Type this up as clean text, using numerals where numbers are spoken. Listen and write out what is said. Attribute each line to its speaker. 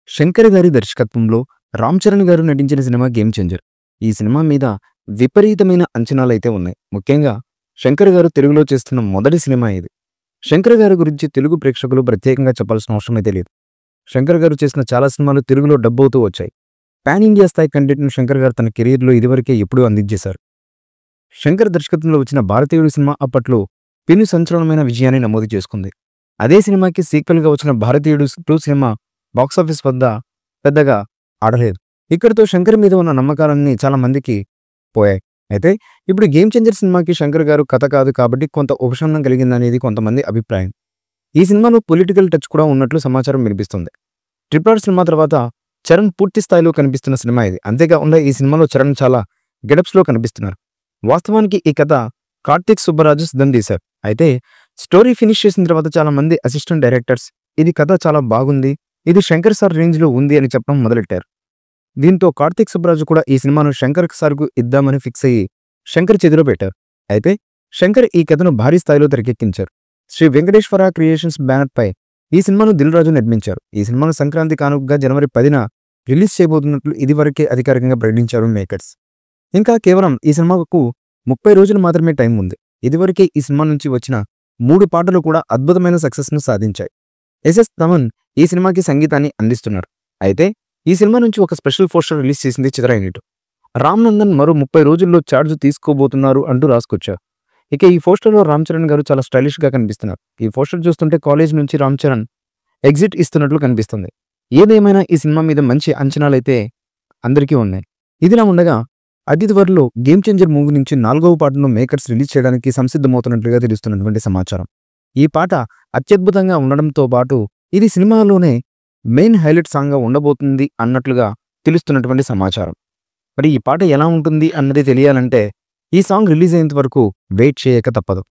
Speaker 1: శంకర్ గారి దర్శకత్వంలో రామ్ చరణ్ గారు నటించిన సినిమా గేమ్ చేంజర్. ఈ సినిమా మీద విపరీతమైన అంచనాలైతే ఉన్నాయి. ముఖ్యంగా శంకర్ గారు తెలుగులో చేస్తున్న మొదటి సినిమా ఇది. శంకర్ గారి గురించి తెలుగు ప్రేక్షకులు ప్రత్యేకంగా చెప్పాల్సిన అవసరం అయితే లేదు. శంకర్ గారు చేసిన చాలా సినిమాలు తెలుగులో డబ్ అవుతూ వచ్చాయి. పాన్ ఇండియా స్థాయి కంటెంట్ను శంకర్ గారు తన కెరీర్లో ఇదివరకే ఎప్పుడూ అందించేశారు. శంకర్ దర్శకత్వంలో వచ్చిన భారతీయుడు సినిమా అప్పట్లో పెను సంచలనమైన విజయాన్ని నమోదు చేసుకుంది. అదే సినిమాకి సీక్వెల్గా వచ్చిన భారతీయుడు 2 సినిమా బాక్సాఫీస్ వద్ద పెద్దగా ఆడలేదు. ఇక్కడితో శంకర్ మీద ఉన్న నమ్మకాలన్నీ చాలా మందికి పోయాయి. అయితే ఇప్పుడు గేమ్ చేంజర్ సినిమాకి శంకర్ గారు కథ కాదు కాబట్టి కొంత ఉపశమనం కలిగిందనేది కొంతమంది అభిప్రాయం. ఈ సినిమాలో పొలిటికల్ టచ్ కూడా ఉన్నట్లు సమాచారం వినిపిస్తుంది. ట్రిపుల్ సినిమా తర్వాత చరణ్ పూర్తి స్థాయిలో కనిపిస్తున్న సినిమా ఇది. అంతేకాకుండా ఈ సినిమాలో చరణ్ చాలా గెటప్స్లో కనిపిస్తున్నారు. వాస్తవానికి ఈ కథ కార్తీక్ సుబ్బరాజు సిద్ధం చేశారు. అయితే స్టోరీ ఫినిష్ చేసిన తర్వాత చాలా మంది అసిస్టెంట్ డైరెక్టర్స్ ఇది కథ చాలా బాగుంది, ఇది శంకర్ సార్ రేంజ్లో ఉంది అని చెప్పడం మొదలెట్టారు. దీంతో కార్తీక్ సుబ్బరాజు కూడా ఈ సినిమాను శంకర్ సార్కు ఇద్దామని ఫిక్స్ అయ్యి శంకర్ చేతిలో పెట్టారు. అయితే శంకర్ ఈ కథను భారీ స్థాయిలో తెరకెక్కించారు. శ్రీ వెంకటేశ్వర క్రియేషన్స్ బ్యానర్ పై ఈ సినిమాను దిల్ రాజు నిర్మించారు. ఈ సినిమాను సంక్రాంతి కానుకగా జనవరి 10న రిలీజ్ చేయబోతున్నట్లు ఇదివరకే అధికారికంగా ప్రకటించారు మేకర్స్. ఇంకా కేవలం ఈ సినిమాకు 30 రోజులు మాత్రమే టైం ఉంది. ఇదివరకే ఈ సినిమా నుంచి వచ్చిన 3 పాటలు కూడా అద్భుతమైన సక్సెస్ను సాధించాయి. ఎస్ఎస్ తమన్ ఈ సినిమాకి సంగీతాన్ని అందిస్తున్నారు. అయితే ఈ సినిమా నుంచి ఒక స్పెషల్ పోస్టర్ రిలీజ్ చేసింది చిత్ర యూనిట్. రామ్ నందన్ మరో 30 రోజుల్లో ఛార్జ్ తీసుకోబోతున్నారు అంటూ రాసుకొచ్చారు. ఇక ఈ పోస్టర్లో రామ్ చరణ్ గారు చాలా స్టైలిష్గా కనిపిస్తున్నారు. ఈ పోస్టర్ చూస్తుంటే కాలేజ్ నుంచి రామ్ చరణ్ ఎగ్జిట్ ఇస్తున్నట్లు కనిపిస్తుంది. ఏదేమైనా ఈ సినిమా మీద మంచి అంచనాలైతే అందరికీ ఉన్నాయి. ఇదిలా ఉండగా అతి త్వరలో గేమ్ చేంజర్ మూవీ నుంచి 4వ పాటను మేకర్స్ రిలీజ్ చేయడానికి సంసిద్ధమవుతున్నట్లుగా తెలుస్తున్నటువంటి సమాచారం. ఈ పాట అత్యద్భుతంగా ఉండడంతో పాటు ఇది సినిమాలోనే మెయిన్ హైలైట్ సాంగ్గా ఉండబోతుంది అన్నట్లుగా తెలుస్తున్నటువంటి సమాచారం. మరి ఈ పాట ఎలా ఉంటుంది అన్నది తెలియాలంటే ఈ సాంగ్ రిలీజ్ అయ్యేంత వరకు వెయిట్ చేయక తప్పదు.